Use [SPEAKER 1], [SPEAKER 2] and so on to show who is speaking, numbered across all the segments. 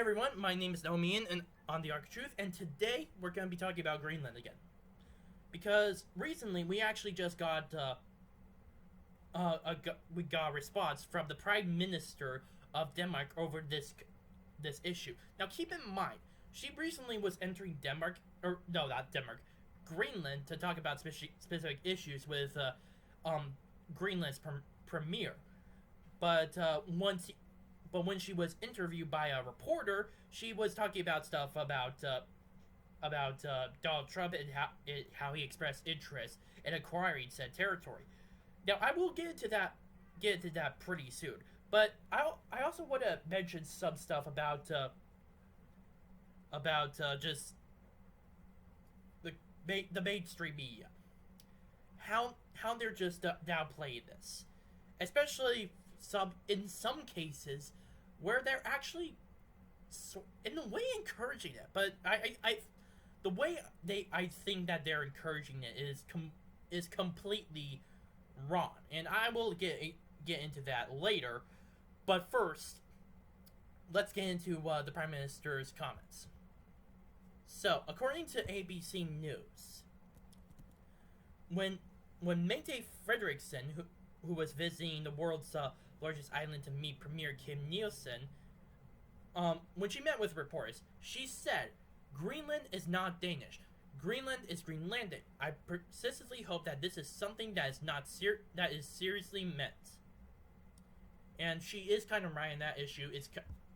[SPEAKER 1] everyone, my name is Nomian and on the Arc of Truth, and today we're going to be talking about Greenland again. Because recently we actually just got we got a response from the Prime Minister of Denmark over this issue. Now keep in mind, she recently was entering Denmark, or no, not Denmark, Greenland to talk about specific issues with Greenland's premier. But when she was interviewed by a reporter, she was talking about stuff about Donald Trump and how he expressed interest in acquiring said territory. Now, I will get into that pretty soon. But I also want to mention some stuff about just the mainstream media, how they're just downplaying this, especially in some cases where they're actually in a way encouraging it. But the way I think that they're encouraging it is completely wrong, and I will get into that later. But first, let's get into the Prime Minister's comments. So, according to ABC News, when Mette Frederiksen, who was visiting the world's largest island to meet Premier Kim Nielsen, when she met with reporters, she said, "Greenland is not Danish. Greenland is Greenlandic. I persistently hope that this is something that is seriously meant." And she is kind of right in that issue.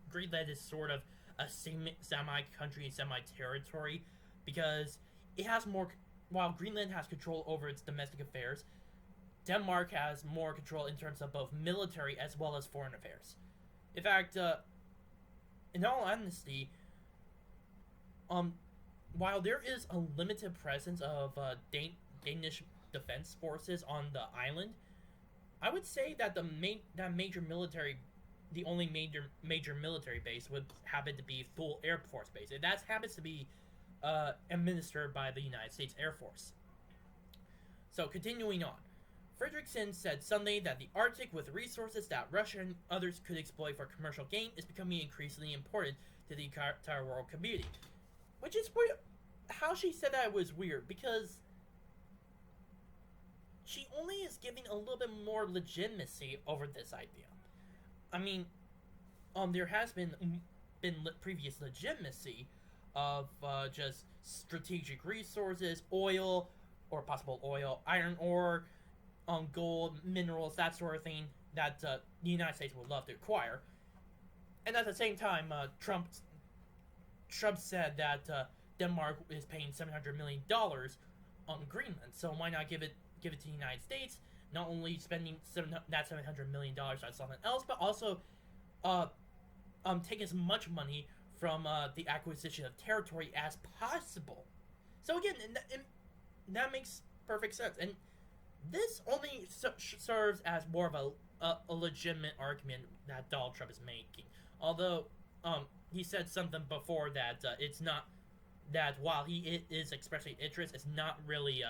[SPEAKER 1] Greenland is sort of a semi-country, semi-territory, because it has more. While Greenland has control over its domestic affairs, Denmark has more control in terms of both military as well as foreign affairs. In fact, in all honesty, while there is a limited presence of Danish defense forces on the island, I would say that the only major military base would happen to be Thule Air Force Base, and that happens to be administered by the United States Air Force. So continuing on, Frederiksen said Sunday that the Arctic, with resources that Russia and others could exploit for commercial gain, is becoming increasingly important to the entire world community. Which is weird. How she said that was weird, because she only is giving a little bit more legitimacy over this idea. I mean, there has been previous legitimacy of just strategic resources, oil, or possible oil, iron ore, gold, minerals, that sort of thing, that the United States would love to acquire. And at the same time, Trump said that Denmark is paying $700 million on Greenland, so why not give it to the United States? Not only spending that $700 million on something else, but also take as much money from the acquisition of territory as possible. So again, that makes perfect sense. And this only serves as more of a legitimate argument that Donald Trump is making. Although he said something before that it's not, that while he is expressing interest, it's not really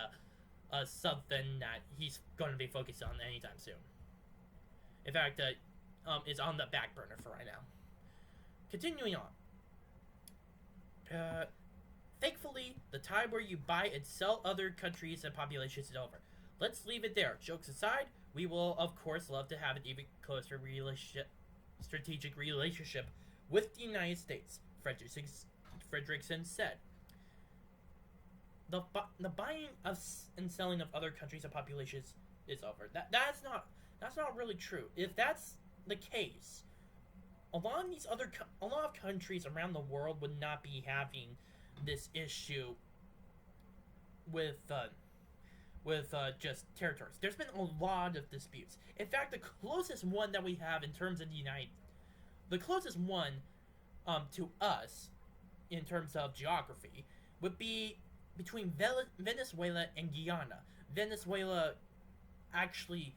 [SPEAKER 1] something that he's going to be focused on anytime soon. In fact, it's on the back burner for right now. Continuing on. Thankfully, the time where you buy and sell other countries and populations is over. Let's leave it there. Jokes aside, we will, of course, love to have an even closer strategic relationship with the United States, Frederiksen said. The buying of and selling of other countries and populations is over. That's not really true. If that's the case, a lot of countries around the world would not be having this issue with just territories. There's been a lot of disputes. In fact, the closest one that we have in terms of the closest one to us in terms of geography would be between Venezuela and Guyana. Venezuela actually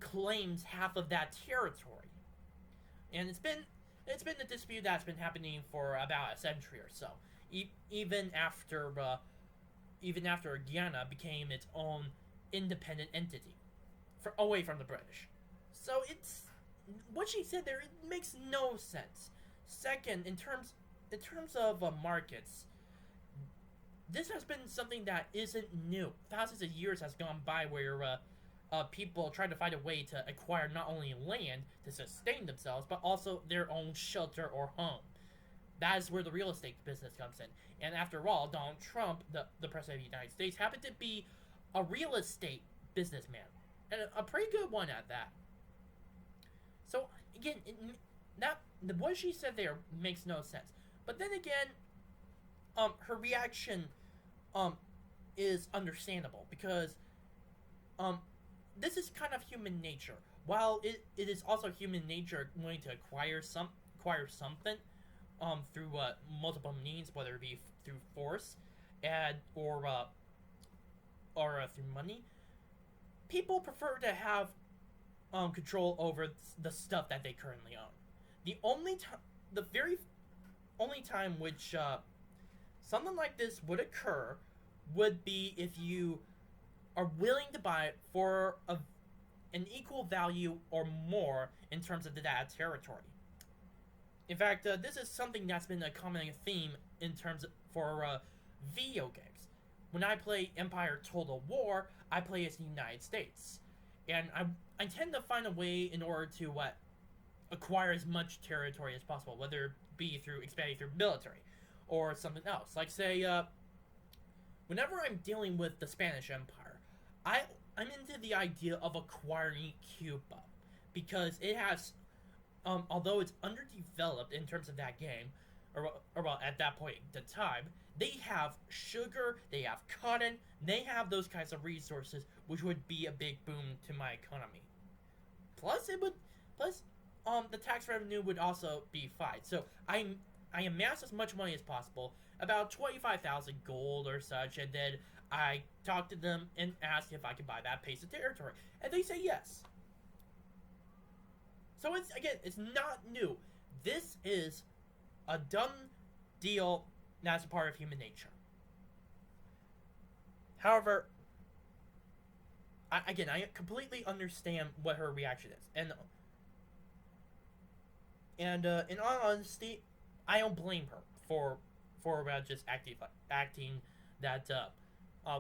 [SPEAKER 1] claims half of that territory, and it's been a dispute that's been happening for about a century or so. Even after Guyana became its own independent entity, away from the British. So it's what she said there. It makes no sense. Second, in terms of markets, this has been something that isn't new. Thousands of years has gone by where people try to find a way to acquire not only land to sustain themselves, but also their own shelter or home. That is where the real estate business comes in. And after all, Donald Trump, the president of the United States, happened to be a real estate businessman, and a pretty good one at that. So again, what she said there makes no sense. But then again, her reaction, is understandable because, um, this is kind of human nature. While it is also human nature wanting to acquire something, through multiple means, whether it be through force, and or through money, people prefer to have control over the stuff that they currently own. The very only time which something like this would occur would be if you are willing to buy it for an equal value or more in terms of that territory. In fact, this is something that's been a common theme in terms of, for video games. When I play Empire Total War, I play as the United States, and I tend to find a way in order to acquire as much territory as possible, whether it be through expanding through military or something else. Like say, whenever I'm dealing with the Spanish Empire, I'm into the idea of acquiring Cuba because it has, although it's underdeveloped in terms of that game, or well, at that point in time, they have sugar, they have cotton, they have those kinds of resources, which would be a big boom to my economy. Plus, the tax revenue would also be fine. So I amass as much money as possible, about 25,000 gold or such, and then I talk to them and ask if I can buy that piece of territory, and they say yes. So it's not new. This is a done deal that's a part of human nature. However, I completely understand what her reaction is, and in all honesty, I don't blame her for just acting that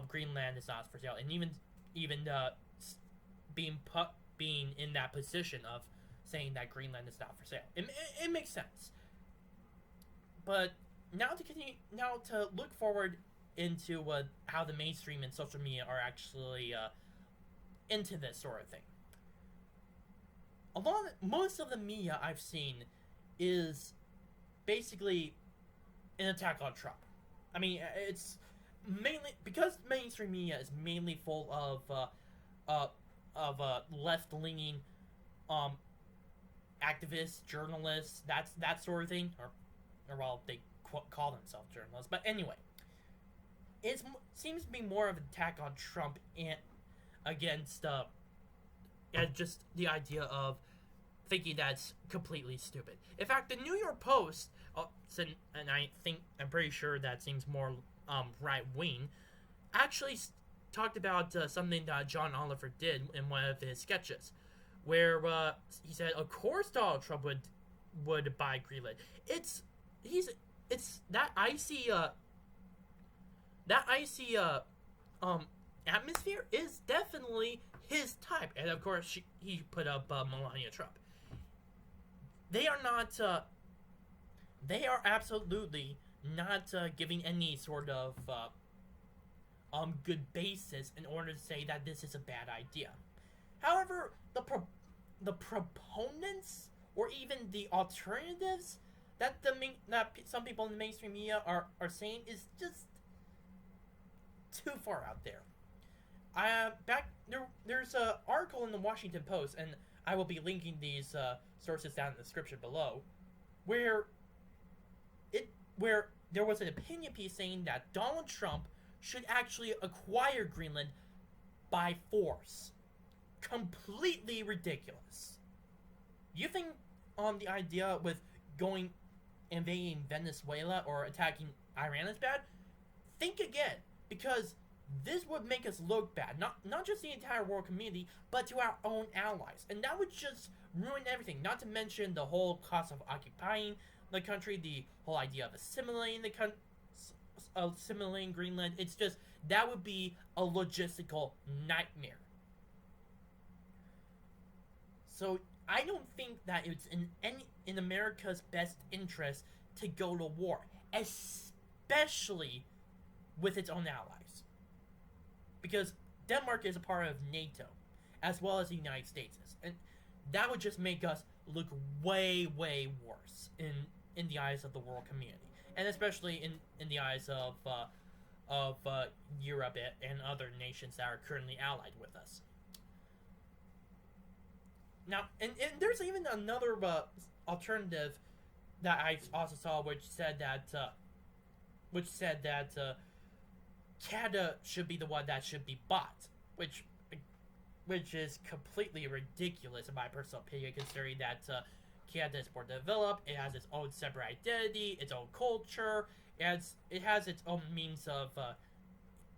[SPEAKER 1] Greenland is not for sale, and even being in that position of saying that Greenland is not for sale. It makes sense. But now to look forward into how the mainstream and social media are actually into this sort of thing. Most of the media I've seen is basically an attack on Trump. I mean, it's mainly because mainstream media is mainly full of left-leaning activists, journalists, that sort of thing, or well, they call themselves journalists. But anyway, it seems to be more of an attack on Trump and against just the idea of thinking that's completely stupid. In fact, the New York Post, and I'm pretty sure that seems more right wing, actually talked about something that John Oliver did in one of his sketches, where he said, "Of course, Donald Trump would buy Greenland. It's that icy atmosphere is definitely his type." And of course, he put up Melania Trump. They are not. They are absolutely not giving any sort of good basis in order to say that this is a bad idea. However, the proponents or even the alternatives that some people in the mainstream media are saying is just too far out there. There's an article in the Washington Post, and I will be linking these sources down in the description below, where there was an opinion piece saying that Donald Trump should actually acquire Greenland by force. Completely ridiculous. You think the idea with invading Venezuela or attacking Iran is bad? Think again, because this would make us look bad, not just the entire world community, but to our own allies, and that would just ruin everything. Not to mention the whole cost of occupying the country, the whole idea of assimilating Greenland. It's just that would be a logistical nightmare. So I don't think that it's in America's best interest to go to war, especially with its own allies, because Denmark is a part of NATO, as well as the United States is, and that would just make us look way, way worse in the eyes of the world community, and especially in the eyes of Europe and other nations that are currently allied with us. Now, and there's even another alternative that I also saw, which said that Canada should be the one that should be bought, which is completely ridiculous in my personal opinion, considering that Canada is more developed, it has its own separate identity, its own culture, and it has its own means of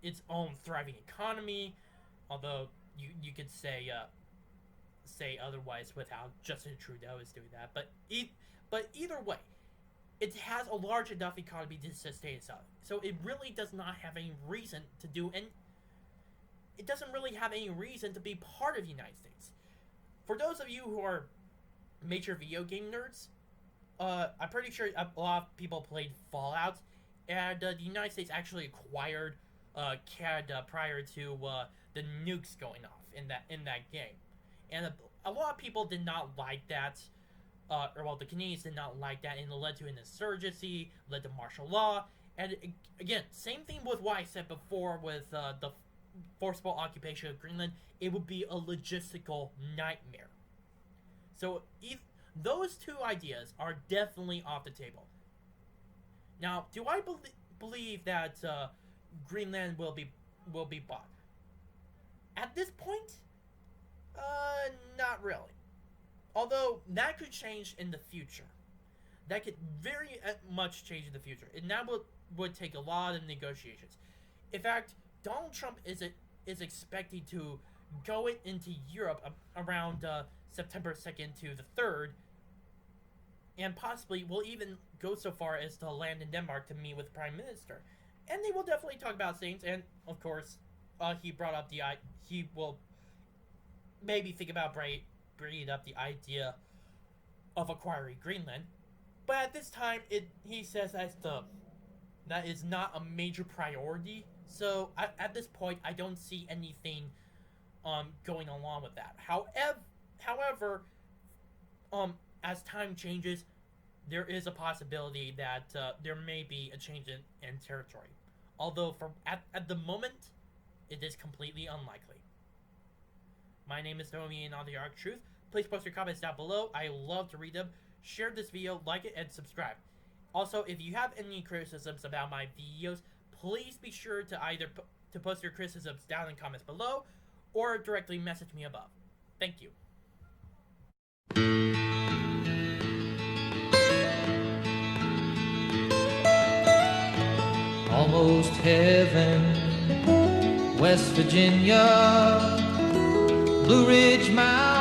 [SPEAKER 1] its own thriving economy. Although you could say otherwise with how Justin Trudeau is doing that, but either way, it has a large enough economy to sustain itself. So it really does not have any reason to do, and it doesn't really have any reason to be part of the United States. For those of you who are major video game nerds, I'm pretty sure a lot of people played Fallout, and the United States actually acquired Canada prior to the nukes going off in that game, and a lot of people did not like that. The Canadians did not like that, and it led to an insurgency, led to martial law, and again, same thing with what I said before with the forcible occupation of Greenland. It would be a logistical nightmare. So those two ideas are definitely off the table. Now, do I believe that Greenland will be bought? At this point, not really. Although that could change in the future. That could very much change in the future, and that would take a lot of negotiations. In fact, Donald Trump is expected to go into Europe around September 2nd to the 3rd, and possibly will even go so far as to land in Denmark to meet with the Prime Minister. And they will definitely talk about things, and of course, he brought up he will maybe think about bringing up the idea of acquiring Greenland. But at this time, he says that is not a major priority. So at this point, I don't see anything going along with that. However, as time changes, there is a possibility that there may be a change in territory. Although at the moment, it is completely unlikely. My name is Naomi, and on the Arc Truth. Please post your comments down below. I love to read them. Share this video, like it, and subscribe. Also, if you have any criticisms about my videos, please be sure to either to post your criticisms down in comments below, or directly message me above. Thank you.
[SPEAKER 2] Almost heaven, West Virginia, Blue Ridge Mountain.